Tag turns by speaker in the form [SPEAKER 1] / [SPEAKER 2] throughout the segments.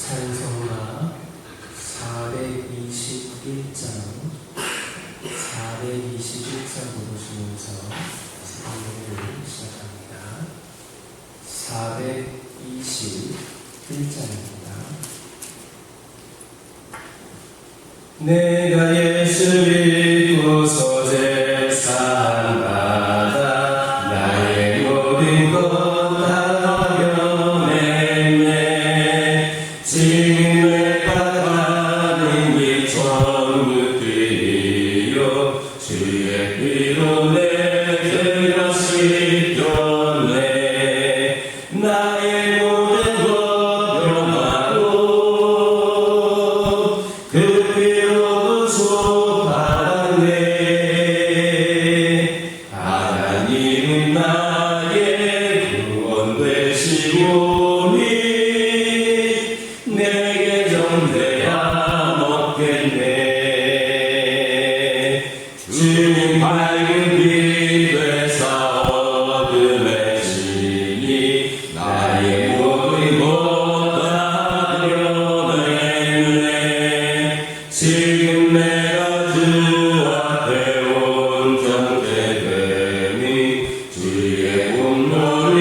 [SPEAKER 1] 찬송가 421장 부르시면서 찬송을 시작합니다. 421장입니다. 내가 예수 믿고서 제사함받아 나의 모든 것 다 변했네. 지금 내가 가는 길 천국길이요 주의 피로 내가 씻겼네. 나의 모든 것 변하고 그 피로 구속받았네. 하나님은 나의 구원 되시오니 내게 정죄야 먹겠네. 주님 밝은 빛 되사 어둠의 진이 나의 모든 것 다 드러냈네. 지금 내가 주 앞에 온전케 되니 주의 온몸이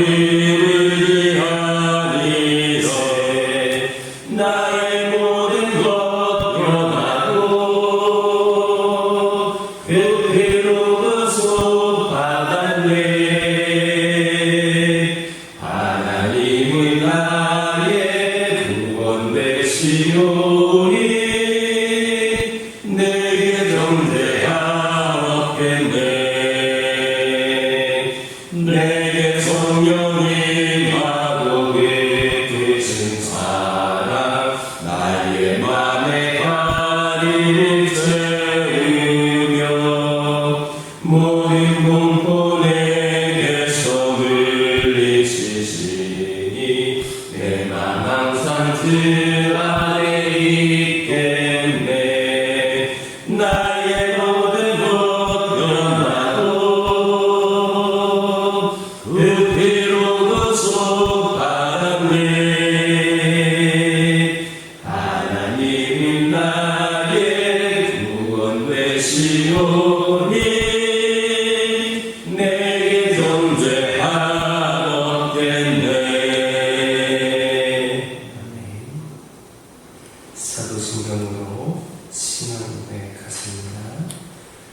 [SPEAKER 1] 의지하니세. 나의 모든 것 변하고 그 피로 구속받았네. 하나님은 나의 구원 되시오니 내게 정죄야 없겠네. 내게 성령이 임하고 깊으신 사랑 나의 맘에 가리를 채우며 모든 공포 내게서 물리치시니 내 맘 항상 주 안에 있겠네. 나의 모든 것 변하고 그 피로 구속받았네. 하나님은 나의 구원 되시오니 내게 정죄하겠네. 사도신경으로 신앙고백 하십니다.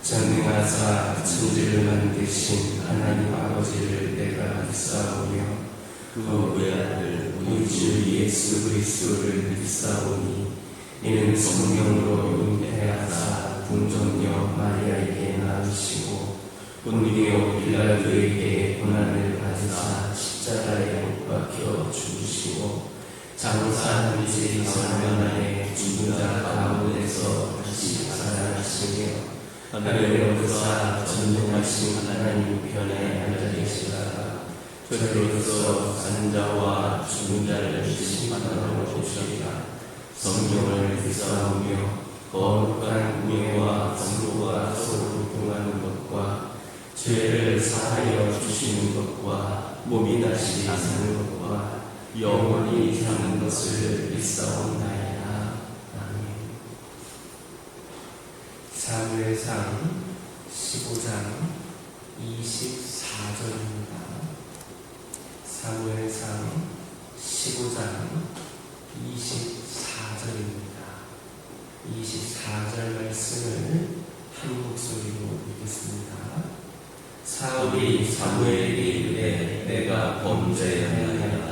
[SPEAKER 1] 전능하사 천지를 만드신 하나님 아버지를 내가 믿사오며 그 외아들 우리 주 예수 그리스도를 믿사오니 이는 성령으로 잉태하사 궁정녀 마리아에게 낳으시고 본디오 빌라도에게 고난을 받으사 십자가에 못 박혀 죽으시고 장사한 지 3년 안에 죽은 자 가운데서 다시 살아나시며 하늘에 오르사 전능하신 하나님 편에 앉아 계시다가 저리로서 산 자와 죽은 자를 심판하러 오시리라. 성령을 믿사오며 거룩한 구애와 성도가 서로 동하는 것과 죄를 사하여 주시는 것과 몸이 다시 사는 것과 영원히 사는 것을 믿사옵나이다. 아멘. 사무엘상 15장 24절입니다. 사무엘상 15장 24절입니다. 24절 말씀을 한 목소리로 읽겠습니다. 사울이 사무엘에게 이르되 내가 범죄하였나이다.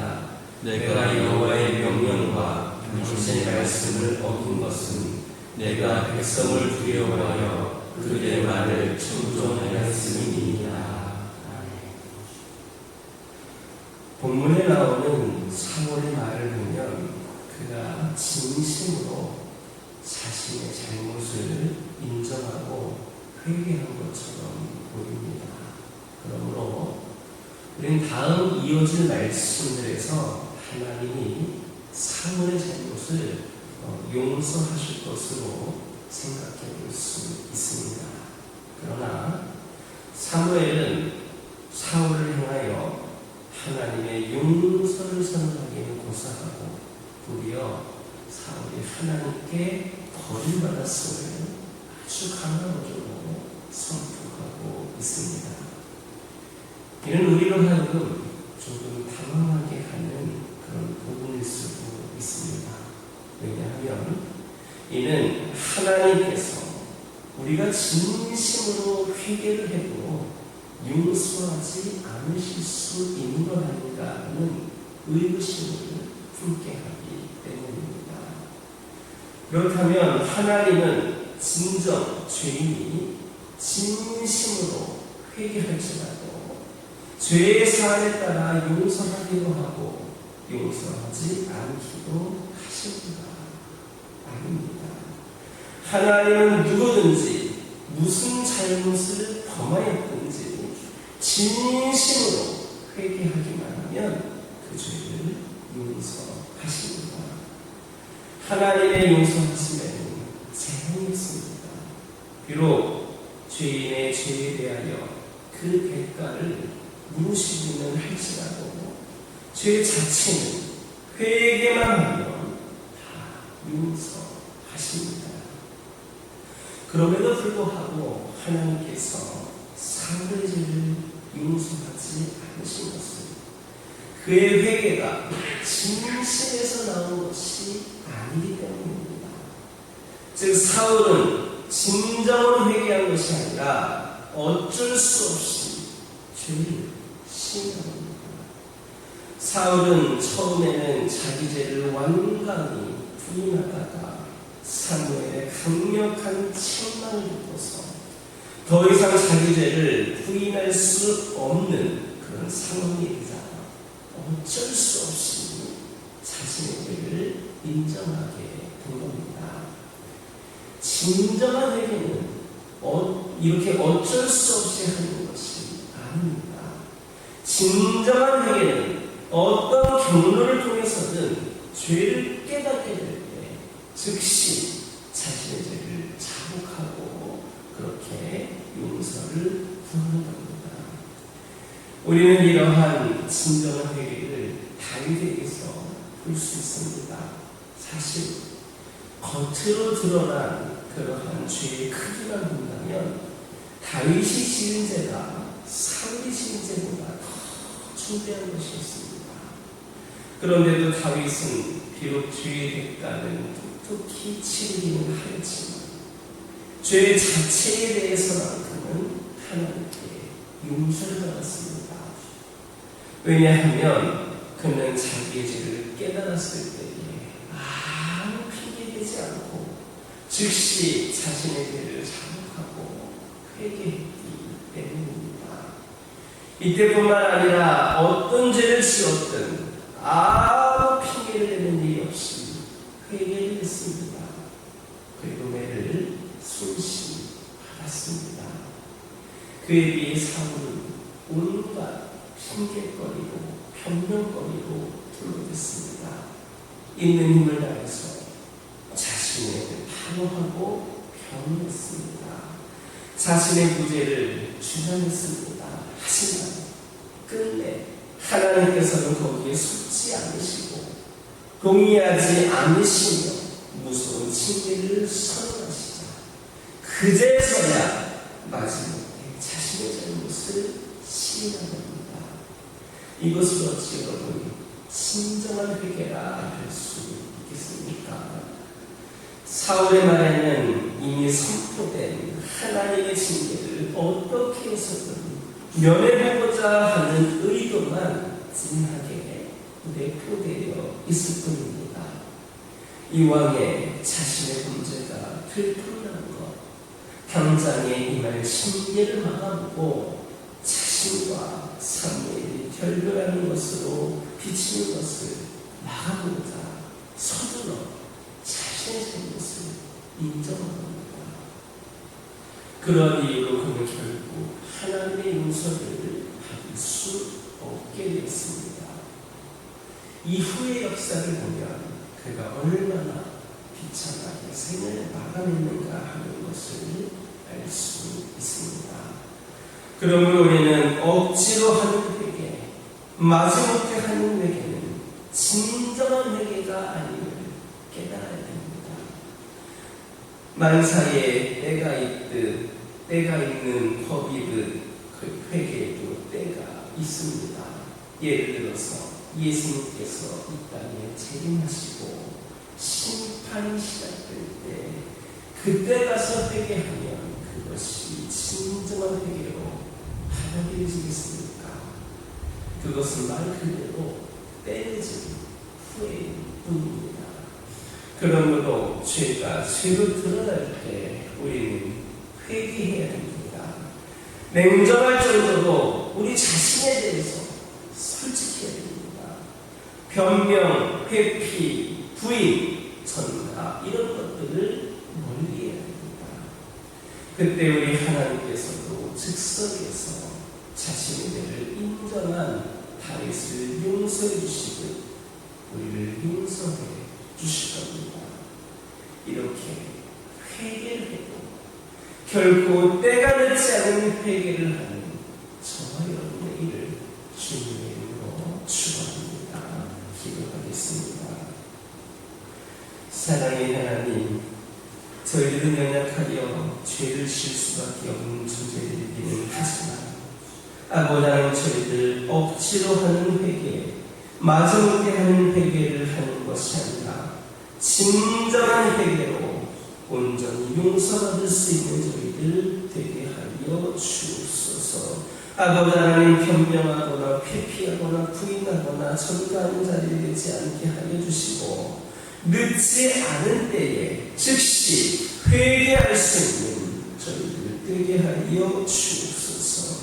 [SPEAKER 1] 내가 여호와의 명령과 당신의 말씀을 어긴 것은 내가 백성을 두려워하여 그들의 말을 청종하였음이니이다. 본문에 나오는 사울의 말을 보면 그가 진심으로 자신의 잘못을 인정하고 회개한 것처럼 보입니다. 그러므로 우리는 다음 이어질 말씀들에서 하나님이 사울의 잘못을 용서하실 것으로 생각해 볼 수 있습니다. 그러나 사무엘은 사울을 향하여 하나님의 용서를 선언하기는 고사하고 도리어 하나님께 버림받았음을 아주 강함으로 선포하고 있습니다. 이는 우리로 하여금 조금 당황하게 하는 그런 부분일 수도 있습니다. 왜냐하면 이는 하나님께서 우리가 진심으로 회개를 해도 용서하지 않으실 수 있는 것 아닌가 하는 의구심을 품게 하기 때문입니다. 그렇다면 하나님은 진정 죄인이 진심으로 회개할지라도 죄의 사안에 따라 용서하기도 하고 용서하지 않기도 하십니다. 아닙니다. 하나님은 누구든지 무슨 잘못을 범하였든지 진심으로 회개하기만 하면 그 죄를 용서하십니다. 하나님의 용서하심에는 제한이 있습니다. 비록 죄인의 죄에 대하여 그 대가를 물으시기는 할지라도 죄 자체는 회개만 하면 다 용서하십니다. 그럼에도 불구하고 하나님께서 사울의 죄를 용서하지 않으신 것은 그의 회개가 진심에서 나온 것이 아니기 때문입니다. 즉 사울은 진정으로 회개한 것이 아니라 어쩔 수 없이 죄를 시인합니다. 사울은 처음에는 자기 죄를 완강히 부인하다가 사무엘의 강력한 책망을 듣고서 더 이상 자기 죄를 부인할 수 없는 그런 상황이 되자 어쩔 수 없이 자신의 죄를 인정하게 된 겁니다. 진정한 회개는 이렇게 어쩔 수 없이 하는 것이 아닙니다. 진정한 회개는 어떤 경로를 통해서든 죄를 깨닫게 될 때 즉시 자신의 죄를 자복하고 그렇게 용서를 구하는 겁니다. 우리는 이러한 진정한 회개를 다윗에게서 볼 수 있습니다. 사실 겉으로 드러난 그러한 죄의 크기만 본다면 다윗이 지은 죄가 사울이 지은 죄보다 더 중대한 것이 있습니다. 그런데도 다윗은 비록 죄의 대가는 톡톡히 치르기는 하였지만 죄 자체에 대해서만큼은 하나님께 용서를 받았습니다. 왜냐하면 그는 자기의 죄를 깨달았을 때에 아무 핑계대지 않고 즉시 자신의 죄를 자복하고 회개했기 때문입니다. 이때뿐만 아니라 어떤 죄를 지었든 아무 핑계를 대는 일이 없이 회개를 했습니다. 그리고 매를 순신히 받았습니다. 그에 비해 사울은 온갖 핑계거리로 변명거리로 둘러댔습니다. 있는 힘을 다해서 자신의 탄호하고 변호했습니다. 자신의 무죄를 주장했습니다. 하지만 끝내 하나님께서는 거기에 속지 않으시고 동의하지 않으시며 무서운 징계를 선언하시자 그제서야 마지막에 자신의 잘못을 시인합니다. 이것을 어찌 여러분 진정한 회개라 할 수 있겠습니까? 사울의 말에는 이미 선포된 하나님의 징계를 어떻게 해서든 면해보고자 하는 의도만 진하게 내포되어 있을 뿐입니다. 이왕에 자신의 문제가 들통난 것, 당장에 임할 심리를 막아보고 자신과 사무엘이 결별하는 것으로 비치는 것을 막아보고자 서둘러 자신의 잘못을 인정합니다. 그런 이유로 그는 결국 하나님의 용서를 받을 수 없게 되었습니다. 이후의 역사를 보면 그가 얼마나 비참하게 생을 마감했는가 하는 것을 알 수 있습니다. 그러므로 우리는 억지로 하는 회개, 마지못해 하는 회개는 진정한 회개가 아님을 깨달아야 됩니다. 만사에 때가 있듯 때가 있는 법이듯 그 회개에도 때가 있습니다. 예를 들어서 예수님께서 이 땅에 재림하시고 심판이 시작될 때 그때 가서 회개하면 그것이 진정한 회개로 받아들여지겠습니까? 그것은 말 그대로 때늦은 후회인 뿐입니다. 그러므로 죄가 죄로 드러날 때 우리는 회개해야 됩니다. 냉정할 정도로 우리 자신에 대해서 솔직해야 됩니다. 변명, 회피, 부인, 전가 이런 것들을 멀리해야 됩니다. 그때 우리 하나님께서도 즉석에서 자신의 죄를 인정한 다윗을 용서해 주시듯 우리를 용서해 주실 겁니다. 이렇게 회개를 해도 결코 때가 늦지 않은 회개를 하는 저와 여러분의 일을 주님의 이름으로 축원합니다. 기도하겠습니다. 사랑의 하나님, 저희들은 연약하여 죄를 질 수밖에 없는 존재들이기는 하지만 아버지 하나님, 저희들 억지로 하는 회개, 마저먹게 하는 회개를 하는 것이 아니라 진정한 회개로 온전히 용서받을 수 있는 저희들 되게 하여 주옵소서. 아버지 하나님, 변명하거나 회피하거나 부인하거나 전가하는 자들이 되지 않게 하여 주시고 늦지 않은 때에 즉시 회개할 수 있는 저희들 되게 하여 주옵소서.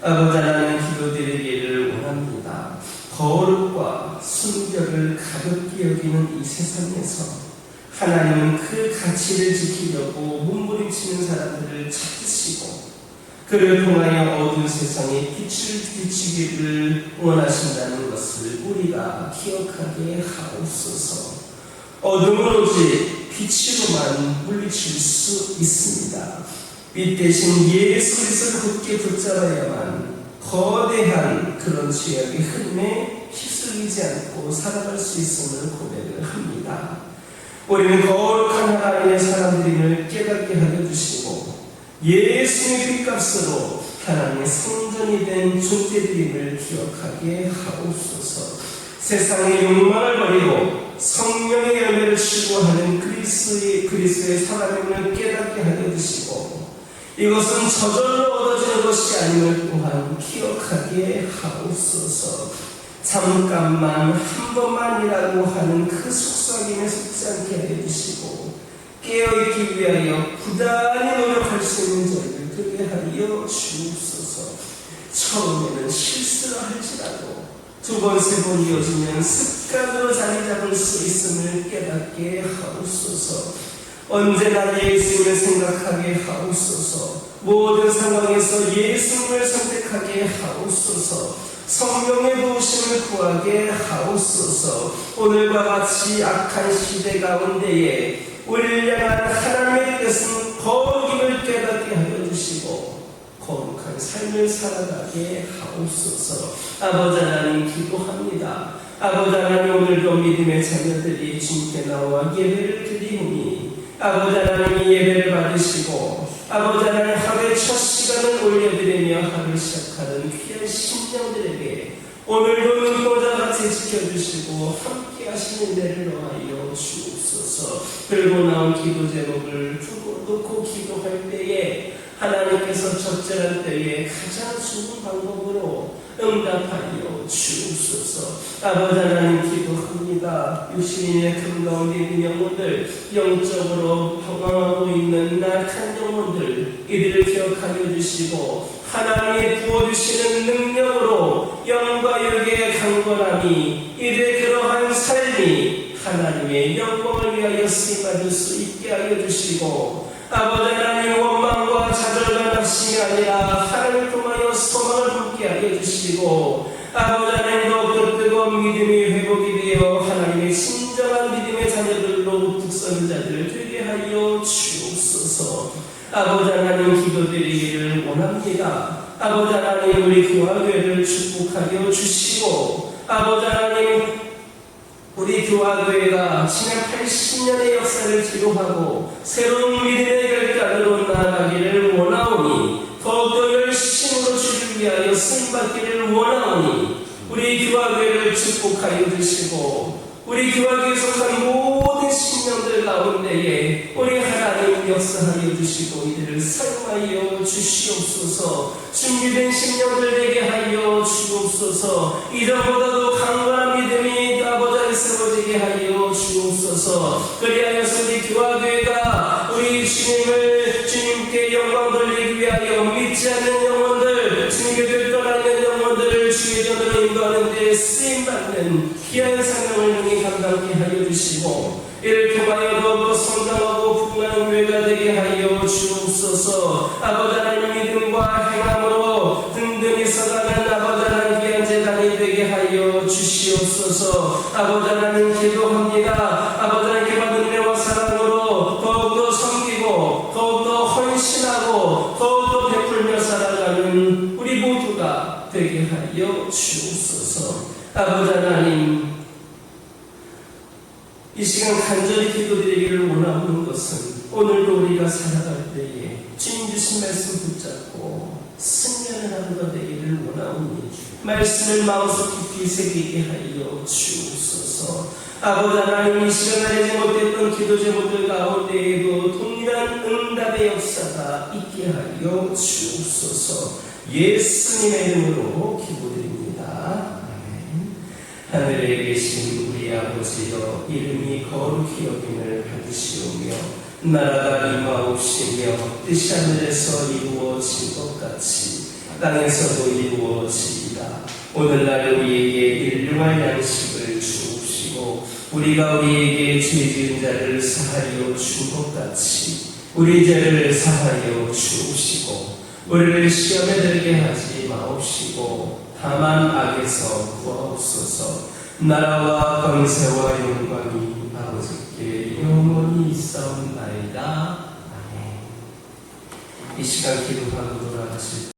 [SPEAKER 1] 아버지 하나님, 기도드리기를 원합니다. 거룩과 순결을 가볍게 여기는 이 세상에서 하나님은 그 가치를 지키려고 몸부림치는 사람들을 찾으시고 그를 통하여 어두운 세상에 빛을 비추기를 원하신다는 것을 우리가 기억하게 하옵소서. 어둠은 오직 빛으로만 물리칠 수 있습니다. 빛 대신 예수 그리스도를 굳게 붙잡아야만 거대한 그런 죄악의 흐름에 휩쓸리지 않고 살아갈 수 있음을 고백을 합니다. 우리는 거룩한 하나님의 사람들임을 깨닫게 하여 주시고 예수의 빚값으로 하나님의 성전이 된 존재들임을 기억하게 하옵소서. 세상의 욕망을 버리고 성령의 열매를 추구하는 그리스도의 사람임을 깨닫게 하여 주시고 이것은 저절로 얻어지는 것이 아님을 또한 기억하게 하옵소서. 잠깐만 한 번만이라고 하는 그 속삭임에 속지 않게 해주시고 깨어있기 위하여 부단히 노력할 수 있는 저희들 되게 하여 주옵소서. 처음에는 실수를 할지라도 두 번, 세 번 이어지면 습관으로 자리 잡을 수 있음을 깨닫게 하옵소서. 언제나 예수님을 생각하게 하옵소서. 모든 상황에서 예수님을 선택하게 하옵소서. 성령의 도우심을 구하게 하옵소서. 오늘과 같이 악한 시대 가운데에 우리를 향한 하나님의 뜻은 거룩임을 깨닫게 하여 주시고 거룩한 삶을 살아가게 하옵소서. 아버지 하나님, 기도합니다. 아버지 하나님, 오늘도 믿음의 자녀들이 주님께 나와 예배를 드리오니 아버지 하나님, 예배를 받으시고 아버지 하나님, 하루의 첫 시간을 올려드리며 하루를 시작하는 귀한 심령들에게 오늘도 눈보자같이 지켜주시고 함께 하시는 데를 더하여 주옵소서. 들고 나온 기도 제목을 두고 놓고 기도할 때에 하나님께서 적절한 때에 가장 좋은 방법으로 응답하여 주옵소서. 아버지 하나님, 기도합니다. 육신의 금 가운데 있는 영혼들, 영적으로 방황하고 있는 낙한 영혼들, 이들을 기억하여 주시고 하나님의 부어주시는 능력으로 영과 육의 강건함이 이들의 그러한 삶이 하나님의 영광을 위하여 쓰임받을 수 있게 하여 주시고 아버지 하나님, 원망과 좌절과 낙심이 아니라 하나님을 통하여 소망을 품게 하여 주시고 아버지 하나님, 더욱더 뜨거운 믿음이 회복이 되어 하나님의 진정한 믿음의 자녀들로 북서는 자들을 되게 하여 주옵소서. 아버지 하나님, 기도드리기를 원합니다. 아버지 하나님, 우리 교회를 축복하여 주시고 아버지 하나님, 우리 교화교회가 지난 80년의 역사를 기록하고 새로운 믿음의 결단으로 나아가기를 원하오니 더욱더 열심으로 주를 위하여 쓰임받기를 원하오니 우리 교화교회를 축복하여 주시고 우리 교화교회에 속한 모든 신령들 가운데에 우리 하나님 역사하여 주시고 이들을 사용하여 주시옵소서. 준비된 신령들 되게 하여 주옵소서. 이전보다도 강건한 믿음이 아버지 안에 세워지게 하여 주옵소서. 그리하여서 우리 교화교회가 우리 주님을 주님께 영광 돌리기 위하여 믿지 않는 영혼들, 주님께 떠나는 영혼들을 주의 전으로 인도하는 데 쓰임받는 귀한 사명을 능히 감당케 하여 주시고 이를 통하여 더욱더 성장하고 풍성한 교회가 되게 하여 주옵소서. 아버지 하나님 믿음과 행함으로 든든히 서가는 아버지 하나님 귀한 재단이 되게 하여 주시옵소서. 아버지 하나님 기도합니다. 아버지 하나님께 받은 은혜와 사랑으로 더욱더 섬기고 더욱더 헌신하고 더욱더 베풀며 살아가는 우리 모두가 되게 하여 주옵소서. 아버지 하나님, 이 시간 간절히 기도드리기를 원하는 것은 오늘도 우리가 살아갈 때에 주님 주신 말씀 붙잡고 승리하는 하루가 되기를 원하오니 말씀을 마음속 깊이 새기게 하여 주옵소서. 아버지 하나님, 이 시간 알지 못했던 기도 제목들 가운데에도 동일한 응답의 역사가 있게 하여 주옵소서. 예수님의 이름으로 기도드립니다. 하늘에 계신 우리 아버지여, 이름이 거룩히 여김을 받으시오며 나라가 임하옵시며 뜻이 하늘에서 이루어진 것 같이 땅에서도 이루어지리라. 오늘날 우리에게 일용할 양식을 주옵시고 우리가 우리에게 죄 지은 자를 사하여 준 것 같이 우리 죄를 사하여 주옵시고 우리를 시험에 들게 하지 마옵시고 다만 악에서 구하옵소서. 나라와 권세와 영광이 아버지께 영원히 있사옵나이다. 아멘. 이 시간 기도하고 돌아가실